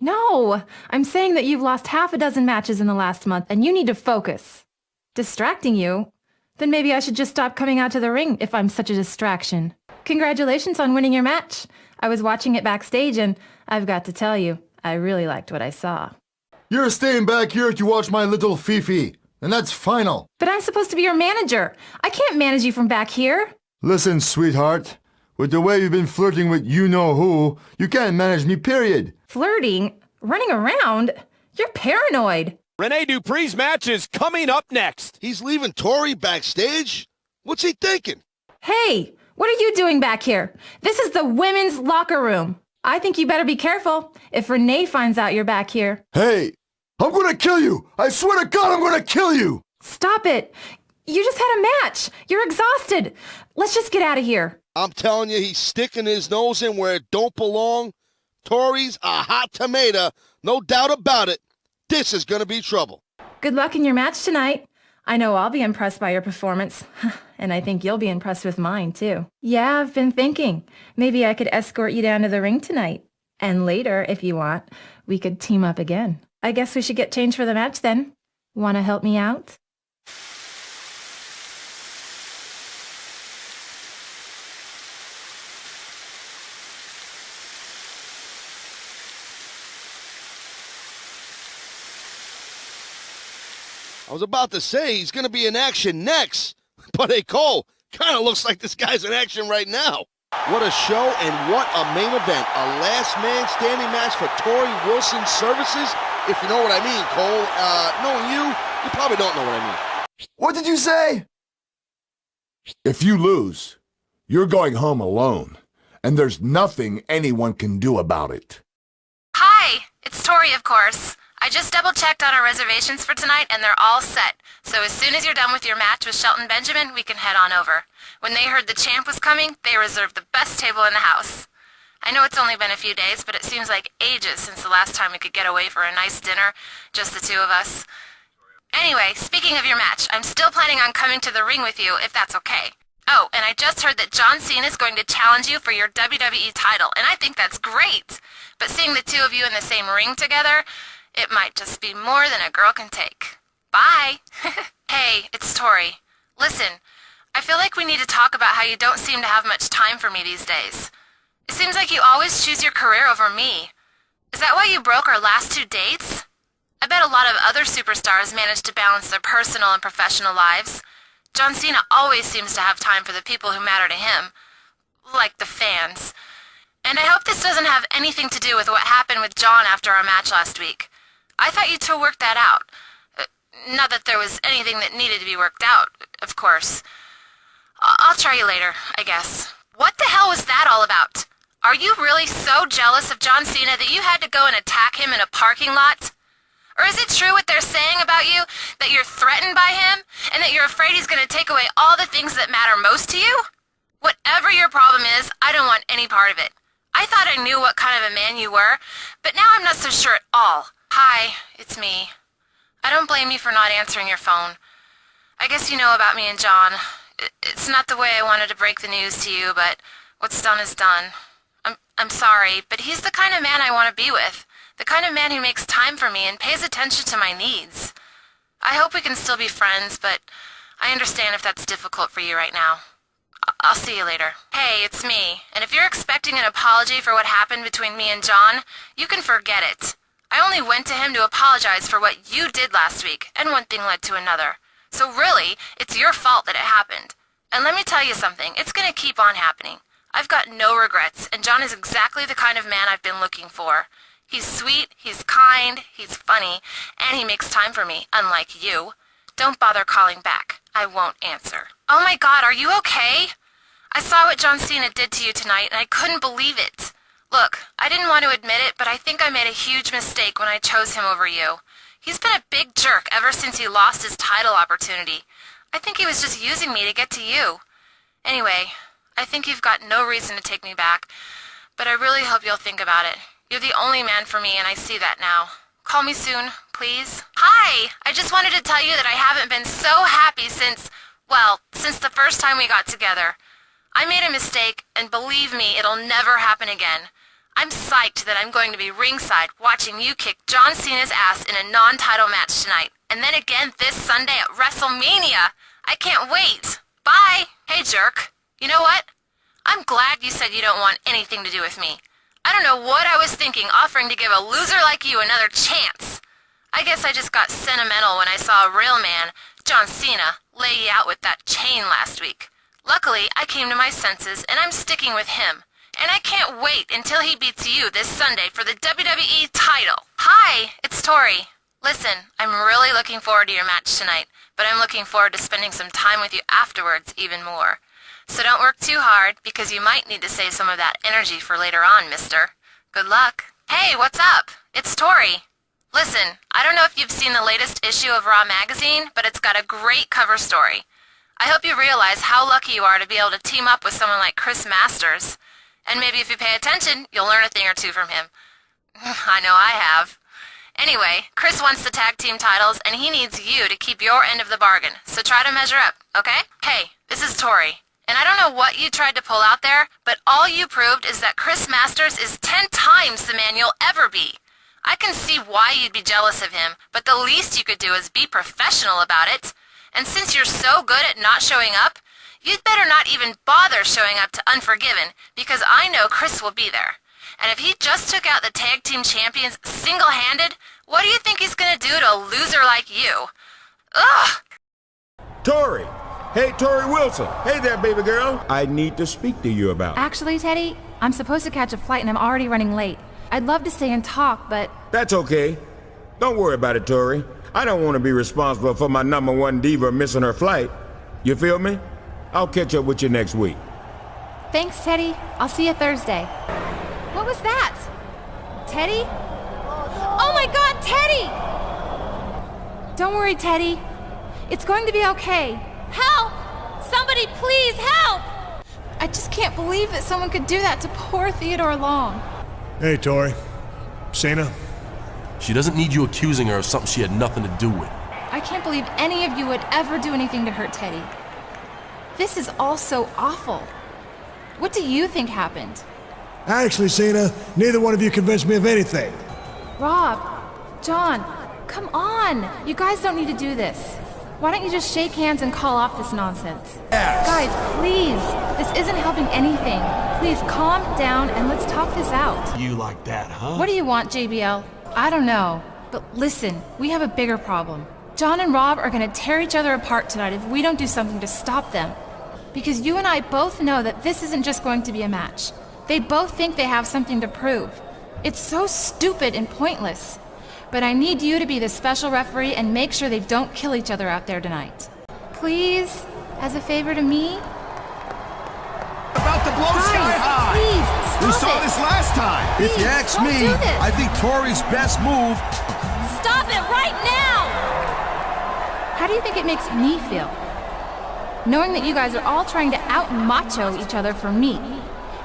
No, I'm saying that you've lost half a dozen matches in the last month and you need to focus. Distracting you? Then maybe I should just stop coming out to the ring if I'm such a distraction. Congratulations on winning your match. I was watching it backstage and I've got to tell you, I really liked what I saw. You're staying back here to watch my little Fifi, and that's final. But I'm supposed to be your manager. I can't manage you from back here. Listen, sweetheart. With the way you've been flirting with you-know-who, you can't manage me, period. Flirting? Running around? You're paranoid. Rene Dupree's match is coming up next. He's leaving Torrie backstage? What's he thinking? Hey, what are you doing back here? This is the women's locker room. I think you better be careful if Renee finds out you're back here. Hey, I'm gonna kill you! I swear to God I'm gonna kill you! Stop it. You just had a match. You're exhausted. Let's just get out of here. I'm telling you, he's sticking his nose in where it don't belong. Torrie's a hot tomato, no doubt about it. This is gonna be trouble. Good luck in your match tonight. I know I'll be impressed by your performance. And I think you'll be impressed with mine, too. Yeah, I've been thinking. Maybe I could escort you down to the ring tonight. And later, if you want, we could team up again. I guess we should get changed for the match then. Want to help me out? I was about to say he's going to be in action next. But hey, Cole, kind of looks like this guy's in action right now. What a show and what a main event. A last man standing match for Torrie Wilson's services. If you know what I mean, Cole. Knowing you probably don't know what I mean. What did you say? If you lose, you're going home alone. And there's nothing anyone can do about it. Hi, it's Torrie, of course. I just double-checked on our reservations for tonight, and they're all set. So as soon as you're done with your match with Shelton Benjamin, we can head on over. When they heard the champ was coming, they reserved the best table in the house. I know it's only been a few days, but it seems like ages since the last time we could get away for a nice dinner, just the two of us. Anyway, speaking of your match, I'm still planning on coming to the ring with you, if that's okay. Oh, and I just heard that John Cena is going to challenge you for your WWE title, and I think that's great. But seeing the two of you in the same ring together, it might just be more than a girl can take. Bye! Hey, it's Torrie. Listen, I feel like we need to talk about how you don't seem to have much time for me these days. It seems like you always choose your career over me. Is that why you broke our last 2 dates? I bet a lot of other superstars manage to balance their personal and professional lives. John Cena always seems to have time for the people who matter to him. Like the fans. And I hope this doesn't have anything to do with what happened with John after our match last week. I thought you two worked that out. Not that there was anything that needed to be worked out, of course. I'll try you later, I guess. What the hell was that all about? Are you really so jealous of John Cena that you had to go and attack him in a parking lot? Or is it true what they're saying about you, that you're threatened by him, and that you're afraid he's going to take away all the things that matter most to you? Whatever your problem is, I don't want any part of it. I thought I knew what kind of a man you were, but now I'm not so sure at all. Hi, it's me. I don't blame you for not answering your phone. I guess you know about me and John. It's not the way I wanted to break the news to you, but what's done is done. I'm sorry, but he's the kind of man I want to be with. The kind of man who makes time for me and pays attention to my needs. I hope we can still be friends, but I understand if that's difficult for you right now. I'll see you later. Hey, it's me, and if you're expecting an apology for what happened between me and John, you can forget it. I only went to him to apologize for what you did last week, and one thing led to another. So really, it's your fault that it happened. And let me tell you something, it's gonna keep on happening. I've got no regrets, and John is exactly the kind of man I've been looking for. He's sweet, he's kind, he's funny, and he makes time for me, unlike you. Don't bother calling back. I won't answer. Oh my God, are you okay? I saw what John Cena did to you tonight, and I couldn't believe it. Look, I didn't want to admit it, but I think I made a huge mistake when I chose him over you. He's been a big jerk ever since he lost his title opportunity. I think he was just using me to get to you. Anyway, I think you've got no reason to take me back, but I really hope you'll think about it. You're the only man for me, and I see that now. Call me soon, please. Hi! I just wanted to tell you that I haven't been so happy since the first time we got together. I made a mistake, and believe me, it'll never happen again. I'm psyched that I'm going to be ringside watching you kick John Cena's ass in a non-title match tonight. And then again this Sunday at WrestleMania. I can't wait. Bye. Hey, jerk. You know what? I'm glad you said you don't want anything to do with me. I don't know what I was thinking offering to give a loser like you another chance. I guess I just got sentimental when I saw a real man, John Cena, lay you out with that chain last week. Luckily, I came to my senses and I'm sticking with him. And I can't wait until he beats you this Sunday for the WWE title. Hi, it's Torrie. Listen, I'm really looking forward to your match tonight, but I'm looking forward to spending some time with you afterwards even more. So don't work too hard, because you might need to save some of that energy for later on, mister. Good luck. Hey, what's up? It's Torrie. Listen, I don't know if you've seen the latest issue of Raw magazine, but it's got a great cover story. I hope you realize how lucky you are to be able to team up with someone like Chris Masters. And maybe if you pay attention, you'll learn a thing or two from him. I know I have. Anyway, Chris wants the tag team titles, and he needs you to keep your end of the bargain, so try to measure up, okay? Hey, this is Torrie. And I don't know what you tried to pull out there, but all you proved is that Chris Masters is 10 times the man you'll ever be. I can see why you'd be jealous of him, but the least you could do is be professional about it. And since you're so good at not showing up, you'd better not even bother showing up to Unforgiven, because I know Chris will be there. And if he just took out the tag team champions single-handed, what do you think he's gonna do to a loser like you? Ugh! Torrie! Hey, Torrie Wilson! Hey there, baby girl! I need to speak to you about... Actually, Teddy, I'm supposed to catch a flight and I'm already running late. I'd love to stay and talk, but... That's okay. Don't worry about it, Torrie. I don't want to be responsible for my #1 diva missing her flight. You feel me? I'll catch up with you next week. Thanks, Teddy. I'll see you Thursday. What was that? Teddy? Oh my God, Teddy! Don't worry, Teddy. It's going to be okay. Help! Somebody please help! I just can't believe that someone could do that to poor Theodore Long. Hey, Torrie. Cena? She doesn't need you accusing her of something she had nothing to do with. I can't believe any of you would ever do anything to hurt Teddy. This is all so awful. What do you think happened? Actually, Cena, neither one of you convinced me of anything. Rob, John, come on. You guys don't need to do this. Why don't you just shake hands and call off this nonsense? Yes. Guys, please. This isn't helping anything. Please calm down and let's talk this out. You like that, huh? What do you want, JBL? I don't know. But listen, we have a bigger problem. John and Rob are going to tear each other apart tonight if we don't do something to stop them. Because you and I both know that this isn't just going to be a match. They both think they have something to prove. It's so stupid and pointless. But I need you to be the special referee and make sure they don't kill each other out there tonight. Please, as a favor to me? About to blow Guys, sky high. please, stop We saw it. this last time. Please, If you ask don't me, do this. I think Torrie's best move. Stop it right now! How do you think it makes me feel? Knowing that you guys are all trying to out-macho each other for me.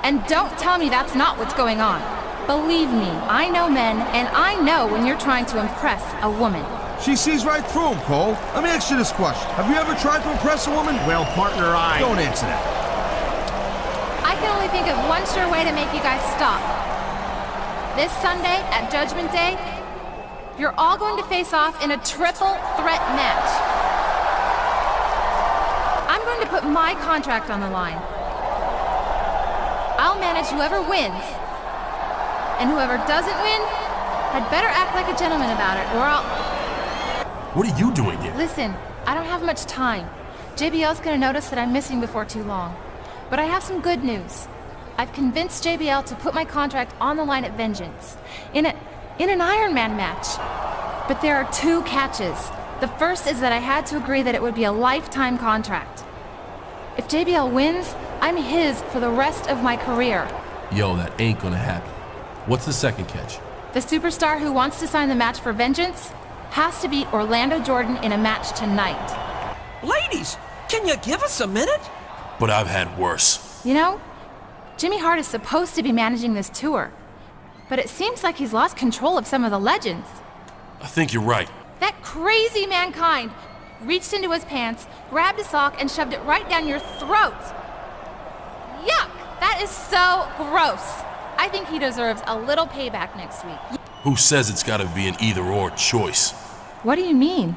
And don't tell me that's not what's going on. Believe me, I know men, and I know when you're trying to impress a woman. She sees right through him, Cole. Let me ask you this question. Have you ever tried to impress a woman? Well, partner, Don't answer that. I can only think of one sure way to make you guys stop. This Sunday, at Judgment Day, you're all going to face off in a triple threat match. I'm going to put my contract on the line. I'll manage whoever wins. And whoever doesn't win had better act like a gentleman about it, or I'll... What are you doing here? Listen, I don't have much time. JBL's gonna notice that I'm missing before too long. But I have some good news. I've convinced JBL to put my contract on the line at Vengeance, in an Iron Man match. But there are two catches. The first is that I had to agree that it would be a lifetime contract. If JBL wins, I'm his for the rest of my career. Yo, that ain't gonna happen. What's the second catch? The superstar who wants to sign the match for Vengeance has to beat Orlando Jordan in a match tonight. Ladies, can you give us a minute? But I've had worse. You know, Jimmy Hart is supposed to be managing this tour, but it seems like he's lost control of some of the legends. I think you're right. That crazy Mankind reached into his pants, grabbed a sock, and shoved it right down your throat. Yuck! That is so gross. I think he deserves a little payback next week. Who says it's gotta be an either-or choice? What do you mean?